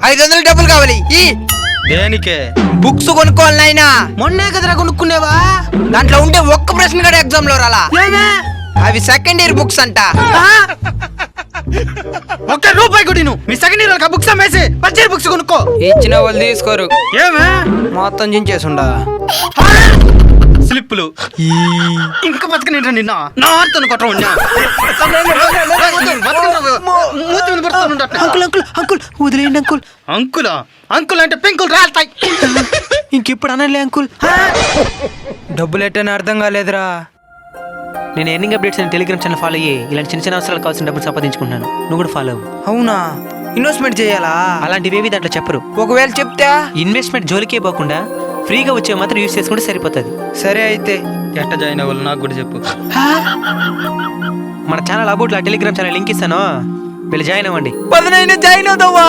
500 డబ్బులు కావాలి. దేనికే? బుక్స్ కొనుక్కోవాలి నాయనా. మొన్నే కదరా కొనుక్కునేవా? దాంట్లో ఉండే ఒక్క ప్రశ్న కూడా ఎగ్జామ్ లో రాలా. అవి సెకండ్ ఇయర్ బుక్స్ అంట. ₹1 కూడా మీ సెకండ్ ఇయర్ బుక్స్ అమ్మేసి ఫస్ట్ ఇయర్ బుక్స్ కొనుక్కో. ఇచ్చిన వాళ్ళు తీసుకోరు. ఏమే మొత్తం చించేసుండా స్లిప్పులు ఇంకా బతకనిరా నిన్న నార్తను కొట్ట వదిలేయండి అంకుల్. అంకులా? అంకుల్ అంటే పెంకులు రాలుతాయి. ఇంకెప్పుడు అనలే అంకుల్. డబ్బులు ఎట్టని అర్థం కాలేదురా. నేను ఎర్నింగ్ అప్డేట్స్ అని టెలిగ్రామ్ ఛానల్ ఫాలో అయ్యి ఇలాంటి చిన్న చిన్న అవసరాలు కావాల్సిన డబ్బులు సంపాదించుకుంటున్నాను. నువ్వు కూడా ఫాలో అవ్వు. అవునా? ఇన్వెస్ట్మెంట్ చేయాలా? అలాంటివేవి దాంట్లో చెప్పరు. ఒకవేళ చెప్తే ఇన్వెస్ట్మెంట్ జోలికే పోకుండా ఫ్రీగా వచ్చే మాత్రం యూస్ చేసుకుంటే సరిపోతుంది. సరే అయితే ఎట్ట జాయిన్ అవ్వాలి నాకు కూడా చెప్పు. మన channel about Telegram channel link ఇస్తాను, వెళ్ళి జాయిన్ అవ్వండి. జాయిన్ అవుతావా?